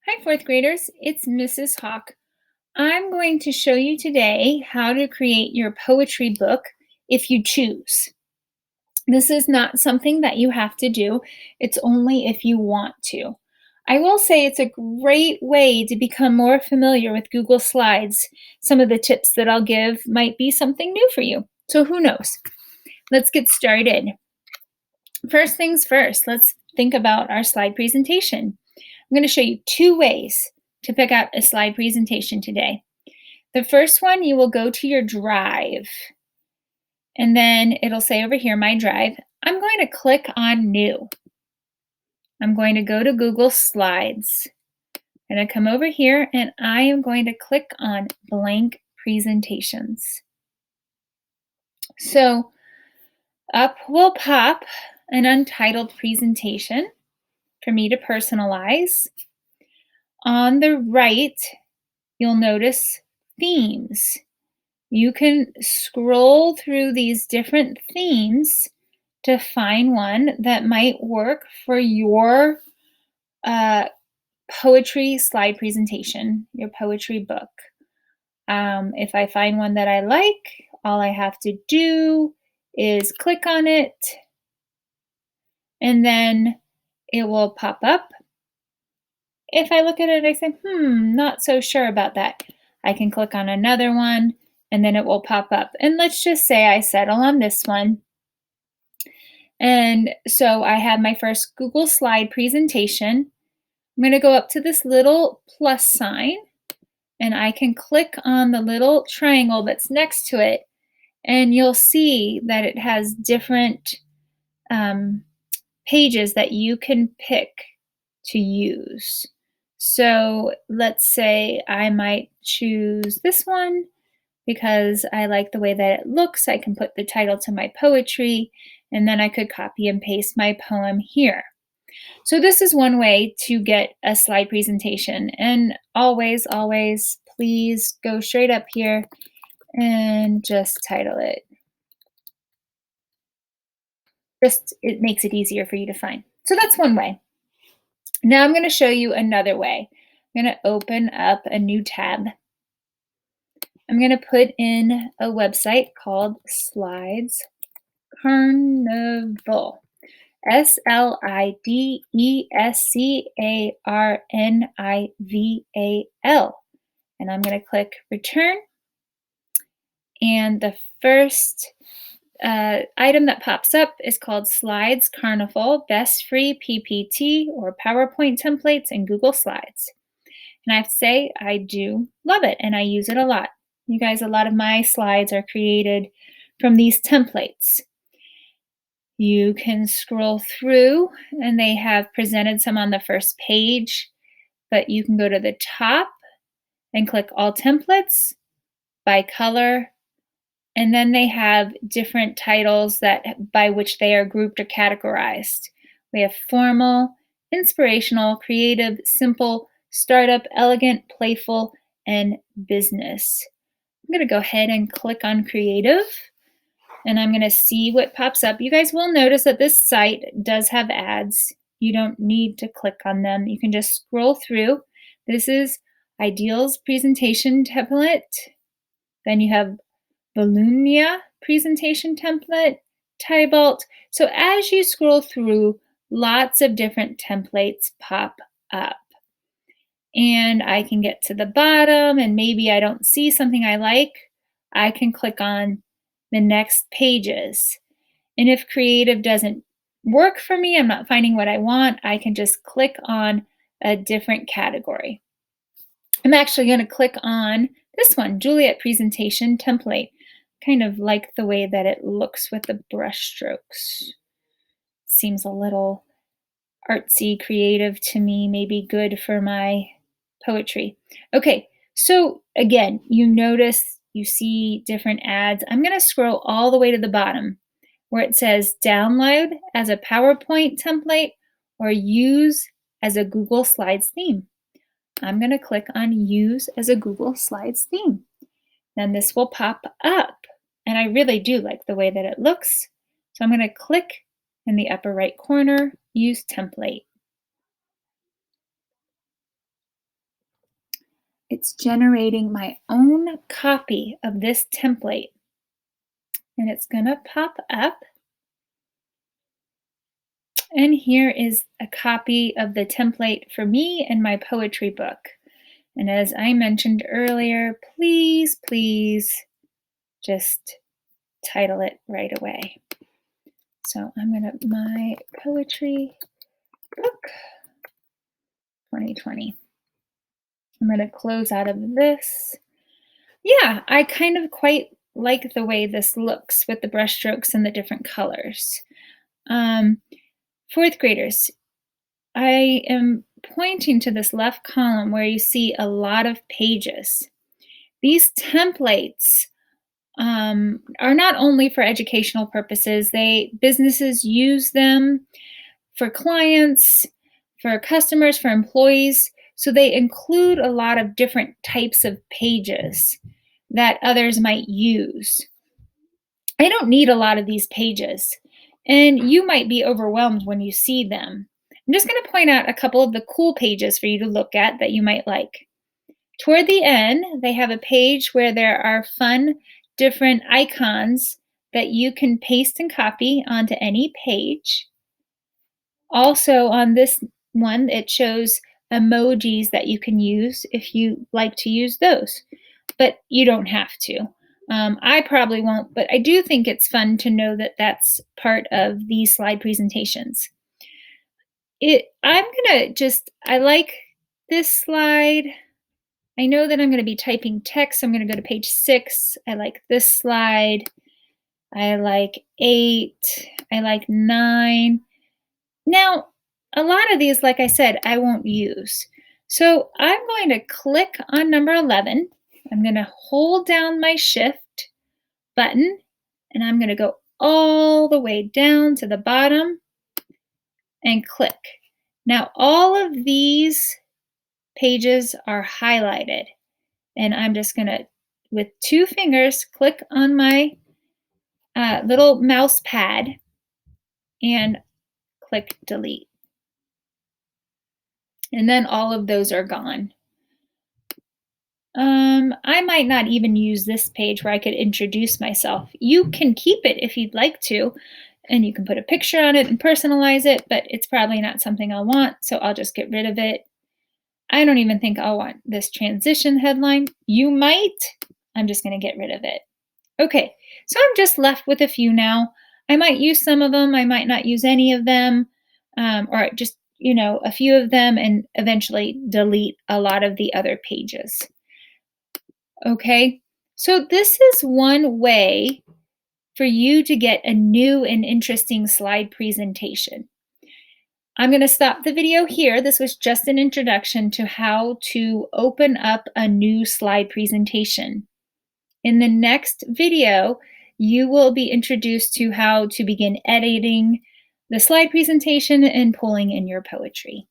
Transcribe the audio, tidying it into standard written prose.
Hi, fourth graders. It's Mrs. Hawk. I'm going to show you today how to create your poetry book if you choose. This is not something that you have to do, it's only if you want to. I will say it's a great way to become more familiar with Google Slides. Some of the tips that I'll give might be something new for you. So who knows? Let's get started. First things first, let's think about our slide presentation. I'm going to show you two ways to pick out a slide presentation today. The first one, you will go to your drive, and then it'll say over here, My Drive. I'm going to click on New. I'm going to go to Google Slides. I'm going to come over here, and I am going to click on Blank Presentations. So up will pop an untitled presentation for me to personalize. On the right, you'll notice themes. You can scroll through these different themes to find one that might work for your poetry slide presentation, your poetry book. If I find one that I like, all I have to do is click on it, and then it will pop up. If I look at it and I say, not so sure about that, I can click on another one, and then it will pop up. And let's just say I settle on this one. And so I have my first Google Slide presentation. I'm going to go up to this little plus sign, and I can click on the little triangle that's next to it, and you'll see that it has different pages that you can pick to use. So let's say I might choose this one because I like the way that it looks. I can put the title to my poetry, and then I could copy and paste my poem here. So this is one way to get a slide presentation. And always, always, please go straight up here and just title it. It makes it easier for you to find. So that's one way. Now I'm going to show you another way. I'm going to open up a new tab. I'm going to put in a website called Slides Carnival. SLIDESCARNIVAL. And I'm going to click return. And the first item that pops up is called Slides Carnival, Best Free PPT or PowerPoint Templates in Google Slides. And I have to say, I do love it and I use it a lot. You guys, a lot of my slides are created from these templates. You can scroll through, and they have presented some on the first page, but you can go to the top and click All Templates by color, and then they have different titles by which they are grouped or categorized. We have formal, inspirational, creative, simple, startup, elegant, playful, and business. I'm going to go ahead and click on creative, and I'm going to see what pops up. You guys will notice that this site does have ads. You don't need to click on them. You can just scroll through. This is Ideals presentation template. Then you have Volumnia presentation template, Tybalt. So as you scroll through, lots of different templates pop up. And I can get to the bottom, and maybe I don't see something I like. I can click on the next pages. And if creative doesn't work for me, I'm not finding what I want, I can just click on a different category. I'm actually going to click on this one, Juliet presentation template. Kind of like the way that it looks with the brush strokes. Seems a little artsy, creative to me, maybe good for my poetry. Okay, so again, you notice you see different ads. I'm going to scroll all the way to the bottom where it says download as a PowerPoint template or use as a Google Slides theme. I'm going to click on use as a Google Slides theme. Then this will pop up, and I really do like the way that it looks. So I'm going to click in the upper right corner, use template. it's generating my own copy of this template. And it's going to pop up. And here is a copy of the template for me and my poetry book. And as I mentioned earlier, please, please just title it right away. So I'm going to, my poetry book 2020. I'm going to close out of this. Yeah, I kind of quite like the way this looks with the brush strokes and the different colors. Fourth graders, I am pointing to this left column where you see a lot of pages. These templates are not only for educational purposes, businesses use them for clients, for customers, for employees. So they include a lot of different types of pages that others might use. I don't need a lot of these pages, and you might be overwhelmed when you see them. I'm just going to point out a couple of the cool pages for you to look at that you might like. Toward the end, they have a page where there are fun, different icons that you can paste and copy onto any page. Also, on this one, it shows emojis that you can use if you like to use those, but you don't have to. I probably won't, but I do think it's fun to know that that's part of these slide presentations. I like this slide. I know that I'm going to be typing text, so I'm going to go to page 6. I like this slide. I like 8. I like 9. Now, a lot of these, like I said, I won't use. So I'm going to click on number 11. I'm going to hold down my Shift button, and I'm going to go all the way down to the bottom and click. Now, all of these pages are highlighted, and I'm just going to, with 2 fingers, click on my little mouse pad and click delete. And then all of those are gone. I might not even use this page where I could introduce myself. You can keep it if you'd like to, and you can put a picture on it and personalize it, but it's probably not something I'll want, so I'll just get rid of it. I don't even think I'll want this transition headline. You might. I'm just going to get rid of it. Okay, so I'm just left with a few now. I might use some of them. I might not use any of them, or just, a few of them, and eventually delete a lot of the other pages. Okay, so this is one way for you to get a new and interesting slide presentation. I'm going to stop the video here. This was just an introduction to how to open up a new slide presentation. In the next video, you will be introduced to how to begin editing the slide presentation and pulling in your poetry.